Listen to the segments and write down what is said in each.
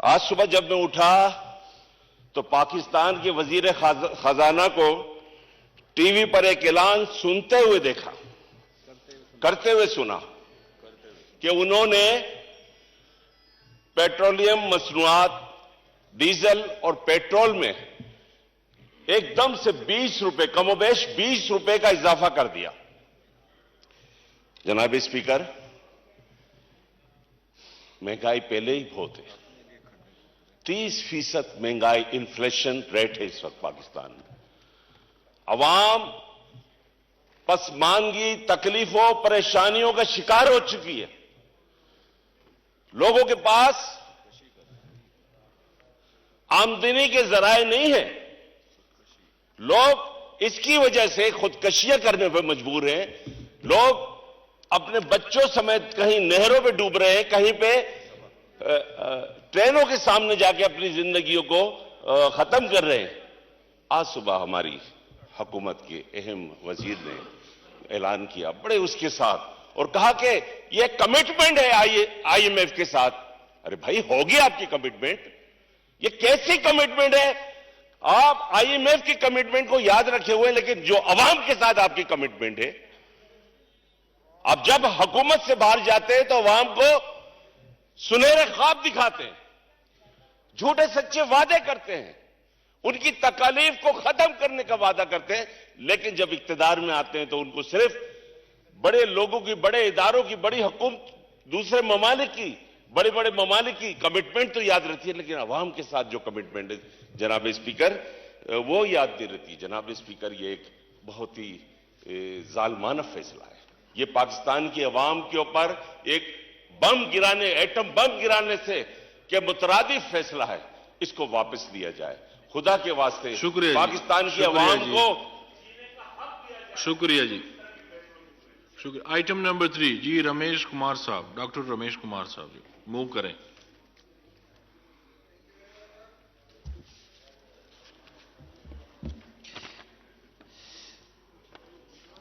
آج صبح جب میں اٹھا تو پاکستان کے وزیر خزانہ کو ٹی وی پر ایک اعلان سنتے ہوئے دیکھا، کرتے ہوئے سنا کہ انہوں نے پیٹرولیم مصنوعات، ڈیزل اور پیٹرول میں ایک دم سے 20 روپے، کم و بیش 20 روپے کا اضافہ کر دیا۔ جناب اسپیکر، مہنگائی پہلے ہی بہت ہے، 30% مہنگائی انفلیشن ریٹ ہے اس وقت پاکستان میں۔ عوام پسماندگی، تکلیفوں، پریشانیوں کا شکار ہو چکی ہے۔ لوگوں کے پاس آمدنی کے ذرائع نہیں ہیں، لوگ اس کی وجہ سے خودکشیاں کرنے پہ مجبور ہیں۔ لوگ اپنے بچوں سمیت کہیں نہروں پہ ڈوب رہے ہیں، کہیں پہ ٹرینوں کے سامنے جا کے اپنی زندگیوں کو ختم کر رہے ہیں۔ آج صبح ہماری حکومت کے اہم وزیر نے اعلان کیا بڑے اس کے ساتھ، اور کہا کہ یہ کمٹمنٹ ہے آئی ایم ایف کے ساتھ۔ ارے بھائی، ہوگی آپ کی کمٹمنٹ؟ یہ کیسی کمٹمنٹ ہے؟ آپ آئی ایم ایف کی کمٹمنٹ کو یاد رکھے ہوئے، لیکن جو عوام کے ساتھ آپ کی کمٹمنٹ ہے، اب جب حکومت سے باہر جاتے ہیں تو عوام کو سنہرے خواب دکھاتے ہیں، جھوٹے سچے وعدے کرتے ہیں، ان کی تکالیف کو ختم کرنے کا وعدہ کرتے ہیں، لیکن جب اقتدار میں آتے ہیں تو ان کو صرف بڑے لوگوں کی، بڑے اداروں کی، بڑی حکومت، دوسرے ممالک کی، بڑے بڑے ممالک کی کمٹمنٹ تو یاد رہتی ہے، لیکن عوام کے ساتھ جو کمٹمنٹ ہے جناب اسپیکر وہ یاد نہیں رہتی۔ جناب اسپیکر، یہ ایک بہت ہی ظالمانہ فیصلہ ہے۔ یہ پاکستان کی عوام کے اوپر ایک بم گرانے، ایٹم بم گرانے سے کہ مترادف فیصلہ ہے، اس کو واپس لیا جائے۔ خدا کے واسطے شکریہ پاکستان کی عوام کو شکریہ جی، شکریہ۔ آئٹم نمبر 3 جی رمیش کمار صاحب، ڈاکٹر رمیش کمار صاحب جی موو کریں۔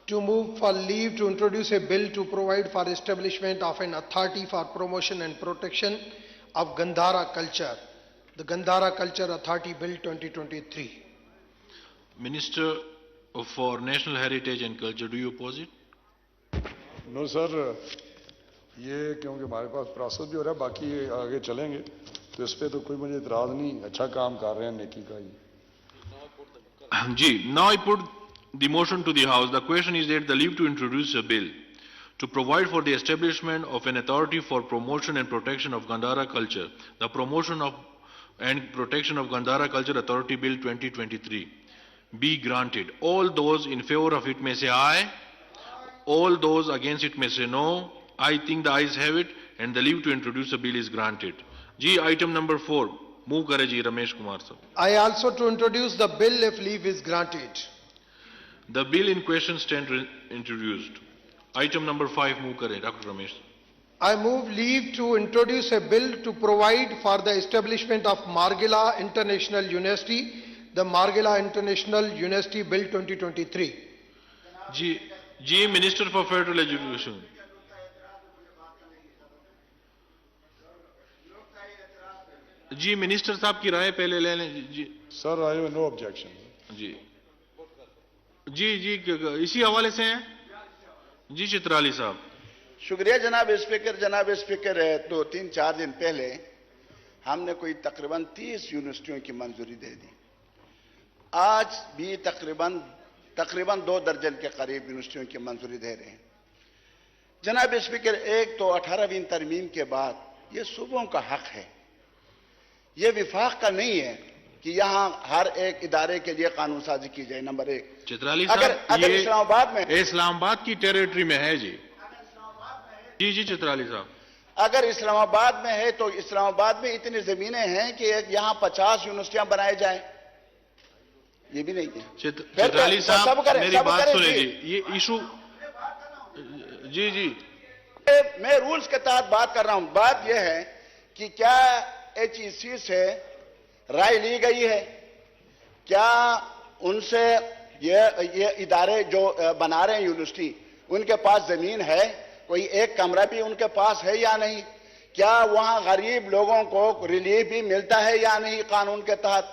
To move for leave to introduce a bill to provide for establishment of an authority for promotion and protection of Gandhara culture, the Gandhara Culture Authority Bill 2023. Minister for National Heritage and Culture, do you oppose it? No sir, یہ کیونکہ ہمارے پاس process بھی ہو رہا ہے، باقی آگے چلیں گے تو اس پہ تو کوئی مجھے اعتراض نہیں، اچھا کام کر رہے ہیں نیکی کا ہی۔ جی، now I put the motion to the House. The question is that the leave to introduce a bill to provide for the establishment of an authority for promotion and protection of Gandhara culture, the promotion of and protection of Gandhara Culture Authority Bill 2023 be granted. All those in favor of it may say aye. All those against it may say no. I think the ayes have it and the leave to introduce a bill is granted. Ji, item number 4. Move kare ji Ramesh Kumar sir. I also to introduce the bill if leave is granted. The bill in question stands introduced. Item number 5. Move kare Dr. Ramesh. I move leave to introduce a bill to provide for the establishment of Margila International University, the Margila International University Bill 2023. Ji, Minister for Federal Education. جی minister صاحب کی رائے پہلے لے لیں جی۔ سر آئی no objection. جی جی جی اسی حوالے سے ہیں جی چترالی صاحب۔ شکریہ جناب اسپیکر۔ جناب اسپیکر، 2-3-4 دن پہلے ہم نے کوئی تقریباً 30 یونیورسٹیوں کی منظوری دے دی۔ آج بھی تقریباً 2 درجن کے قریب یونیورسٹیوں کی منظوری دے رہے ہیں۔ جناب اسپیکر، ایک تو 18ویں ترمیم کے بعد یہ صوبوں کا حق ہے، یہ وفاق کا نہیں ہے کہ یہاں ہر ایک ادارے کے لیے قانون سازی کی جائے۔ نمبر 1 چترالی صاحب، اگر اسلام آباد میں اسلام آباد کی ٹیریٹری میں ہے جی۔ جی چترالی صاحب، اگر اسلام آباد میں ہے تو اسلام آباد میں اتنی زمینیں ہیں کہ یہاں 50 یونیورسٹیاں بنائے جائیں، یہ بھی نہیں ہے۔ چترالی صاحب میری بات سنیں جی، یہ ایشو جی میں رولز کے تحت بات کر رہا ہوں۔ بات یہ ہے کہ کیا ایچ ای سی سے رائے لی گئی ہے؟ کیا ان سے یہ ادارے جو بنا رہے ہیں یونیورسٹی، ان کے پاس زمین ہے؟ کوئی ایک کمرہ بھی ان کے پاس ہے یا نہیں؟ کیا وہاں غریب لوگوں کو ریلیف بھی ملتا ہے یا نہیں قانون کے تحت؟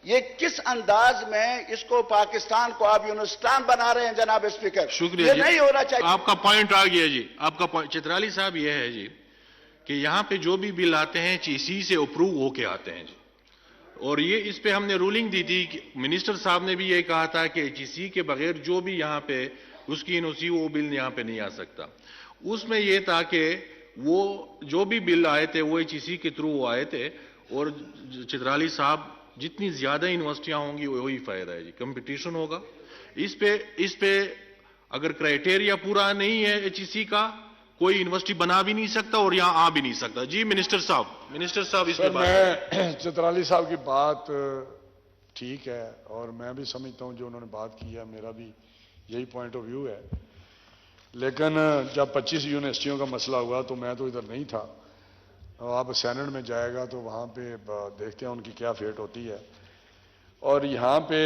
یہ کس انداز میں اس کو پاکستان کو آپ یونستان بنا رہے ہیں جناب اسپیکر؟ شکریہ یہ جی، نہیں ہونا چاہیے. آپ کا پوائنٹ آ گیا جی. آپ کا پوائنٹ چترالی صاحب یہ ہے جی کہ یہاں پہ جو بھی بل آتے ہیں اسی سے اپروو ہو کے آتے ہیں جی. اور یہ اس پہ ہم نے رولنگ دی تھی کہ منسٹر صاحب نے بھی یہ کہا تھا کہ HEC کے بغیر جو بھی یہاں پہ اس کی NOC وہ بل یہاں پہ نہیں آ سکتا. اس میں یہ تھا کہ وہ جو بھی بل آئے تھے وہ HEC کے تھرو آئے تھے. اور چترالی صاحب جتنی زیادہ یونیورسٹیاں ہوں گی وہی فائدہ ہے جی. کمپٹیشن ہوگا اس پہ اگر کرائٹیریا پورا نہیں ہے HEC کا کوئی یونیورسٹی بنا بھی نہیں سکتا اور یہاں آ بھی نہیں سکتا. جی منسٹر صاحب اس پہ سر بات کریں. میں چترالی صاحب کی بات ٹھیک ہے اور میں بھی سمجھتا ہوں جو انہوں نے بات کی ہے میرا بھی یہی پوائنٹ آف ویو ہے. لیکن جب 25 یونیورسٹیوں کا مسئلہ ہوا تو میں تو ادھر نہیں تھا. آپ سینٹ میں جائے گا تو وہاں پہ دیکھتے ہیں ان کی کیا فیٹ ہوتی ہے. اور یہاں پہ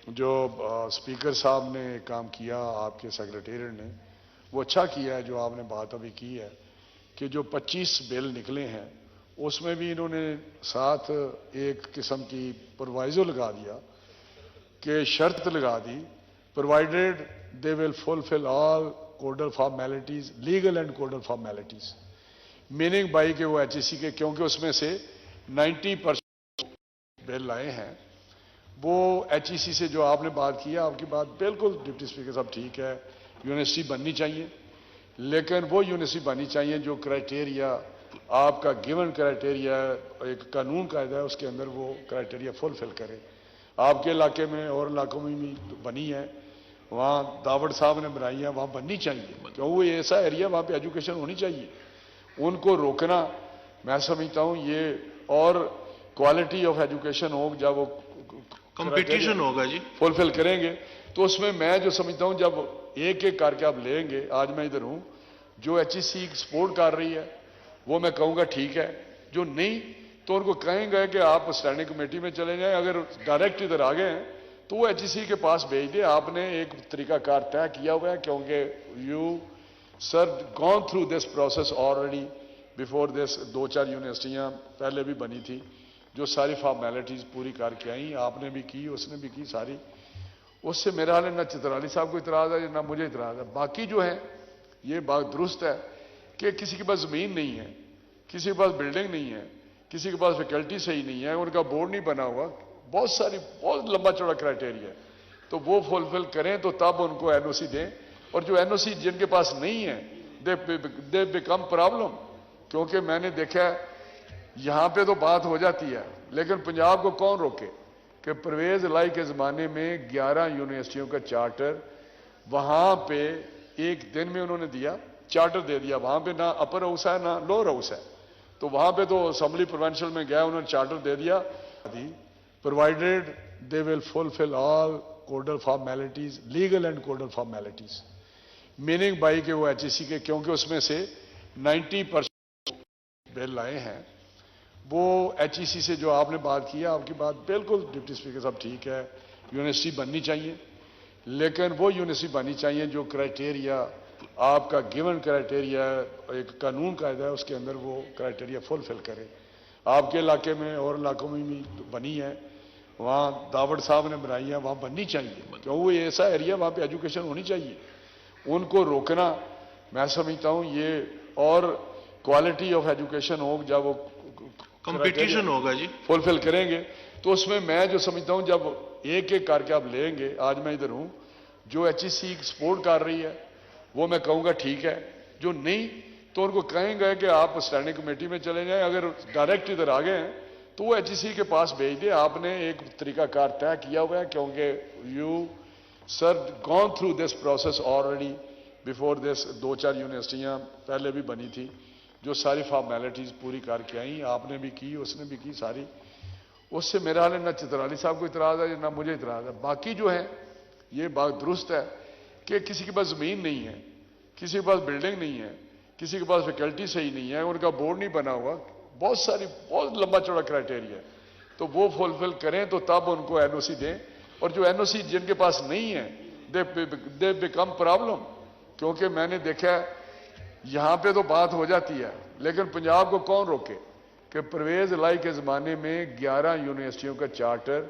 جو اسپیکر صاحب نے کام کیا آپ کے سیکریٹریٹ نے وہ اچھا کیا ہے. جو آپ نے بات ابھی کی ہے کہ جو 25 بل نکلے ہیں اس میں بھی انہوں نے ساتھ ایک قسم کی پرووائزو لگا دیا کہ شرط لگا دی provided they will fulfil all codal formalities legal and codal formalities. Meaning by کہ وہ HEC کے کیونکہ اس میں سے 90% بل آئے ہیں وہ HEC سے. جو آپ نے بات کی ہے آپ کی بات بالکل ڈپٹی اسپیکر صاحب ٹھیک ہے. یونیورسٹی بننی چاہیے لیکن وہ یونیورسٹی بننی چاہیے جو کرائٹیریا آپ کا گیون کرائٹیریا ایک قانون قاعدہ ہے اس کے اندر وہ کرائٹیریا فلفل کرے. آپ کے علاقے میں اور علاقوں میں بھی بنی ہے. وہاں داوڑ صاحب نے بنائی ہے وہاں بننی چاہیے کیوں وہ ایسا ایریا وہاں پہ ایجوکیشن ہونی چاہیے. ان کو روکنا میں سمجھتا ہوں یہ اور کوالٹی آف ایجوکیشن ہو جب وہ کمپٹیشن ہوگا جی. فلفل کریں گے تو اس میں میں جو سمجھتا ہوں جب ایک ایک کر کے آپ لیں گے. آج میں ادھر ہوں جو HEC سپورٹ کر رہی ہے وہ میں کہوں گا ٹھیک ہے. جو نہیں تو ان کو کہیں گے کہ آپ اسٹینڈنگ کمیٹی میں چلے جائیں. اگر ڈائریکٹ ادھر آ گئے ہیں تو وہ HEC کے پاس بھیج دیں. آپ نے ایک طریقہ کار طے کیا ہوا ہے کیونکہ you sir gone through this process already before this. 2-4 یونیورسٹیاں پہلے بھی بنی تھی جو ساری فارمیلٹیز پوری کر کے آئیں. آپ نے بھی کی اس نے بھی کی ساری. اس سے میرا حال ہے نہ چترالی صاحب کو اعتراض ہے نہ مجھے اعتراض ہے. باقی جو ہے یہ بات درست ہے کہ کسی کے پاس زمین نہیں ہے, کسی کے پاس بلڈنگ نہیں ہے, کسی کے پاس فیکلٹی صحیح نہیں ہے, ان کا بورڈ نہیں بنا ہوا, بہت لمبا چوڑا کرائٹیریا ہے, تو وہ فلفل کریں تو تب ان کو NOC دیں. اور جو NOC جن کے پاس نہیں ہے دے بیکم پرابلم. کیونکہ میں نے دیکھا ہے یہاں پہ تو بات ہو جاتی ہے لیکن پنجاب کو کون روکے کہ پرویز الہی کے زمانے میں 11 یونیورسٹیوں کا چارٹر وہاں پہ ایک دن میں انہوں نے دیا, چارٹر دے دیا. وہاں پہ نہ اپر ہاؤس ہے نہ لوور ہاؤس ہے, تو وہاں پہ تو اسمبلی پروونشل میں گیا انہوں نے چارٹر دے دیا. Provided they will fulfil all codal formalities legal and codal formalities. Meaning by کہ وہ HEC کے کیونکہ اس میں سے 90% بل آئے ہیں وہ HEC سے. جو آپ نے بات کی ہے آپ کی بات بالکل ڈپٹی اسپیکر صاحب ٹھیک ہے. یونیورسٹی بننی چاہیے لیکن وہ یونیورسٹی بننی چاہیے جو کرائٹیریا آپ کا گیون کرائٹیریا ایک قانون قاعدہ ہے اس کے اندر وہ کرائٹیریا فلفل کرے. آپ کے علاقے میں اور علاقوں میں بھی بنی ہے. وہاں داوڑ صاحب نے بنائی ہے وہاں بننی چاہیے کیوں وہ ایسا ایریا وہاں پہ ایجوکیشن ہونی چاہیے. ان کو روکنا میں سمجھتا ہوں یہ اور کوالٹی آف ایجوکیشن ہو جب وہ کمپٹیشن ہوگا جی. فلفل کریں گے تو اس میں میں جو سمجھتا ہوں جب ایک ایک کر کے آپ لیں گے. آج میں ادھر ہوں جو HEC سپورٹ کر رہی ہے وہ میں کہوں گا ٹھیک ہے. جو نہیں تو ان کو کہیں گے کہ آپ اسٹینڈنگ کمیٹی میں چلے جائیں. اگر ڈائریکٹ ادھر آ گئے ہیں تو وہ HEC کے پاس بھیج دیں. آپ نے ایک طریقہ کار طے کیا ہوا ہے کیونکہ you sir gone through this process already before this. 2-4 یونیورسٹیاں پہلے بھی بنی تھی جو ساری فارمیلٹیز پوری کر کے آئیں. آپ نے بھی کی اس نے بھی کی ساری. اس سے میرا حال ہے نہ چترالی صاحب کو اعتراض ہے نہ مجھے اعتراض ہے. باقی جو ہے یہ بات درست ہے کہ کسی کے پاس زمین نہیں ہے, کسی کے پاس بلڈنگ نہیں ہے, کسی کے پاس فیکلٹی صحیح نہیں ہے, ان کا بورڈ نہیں بنا ہوا, بہت لمبا چوڑا کرائٹیریا ہے, تو وہ فلفل کریں تو تب ان کو NOC دیں. اور جو NOC جن کے پاس نہیں ہے دے بیکم پرابلم. کیونکہ میں نے دیکھا ہے یہاں پہ تو بات ہو جاتی ہے لیکن پنجاب کو کون روکے کہ پرویز الہی کے زمانے میں 11 یونیورسٹیوں کا چارٹر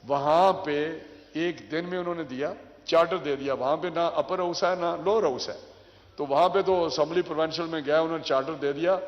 وہاں پہ ایک دن میں انہوں نے دیا، چارٹر دے دیا. وہاں پہ نہ اپر ہاؤس ہے نہ لوور ہاؤس ہے، تو وہاں پہ تو اسمبلی پروونشل میں گیا، انہوں نے چارٹر دے دیا.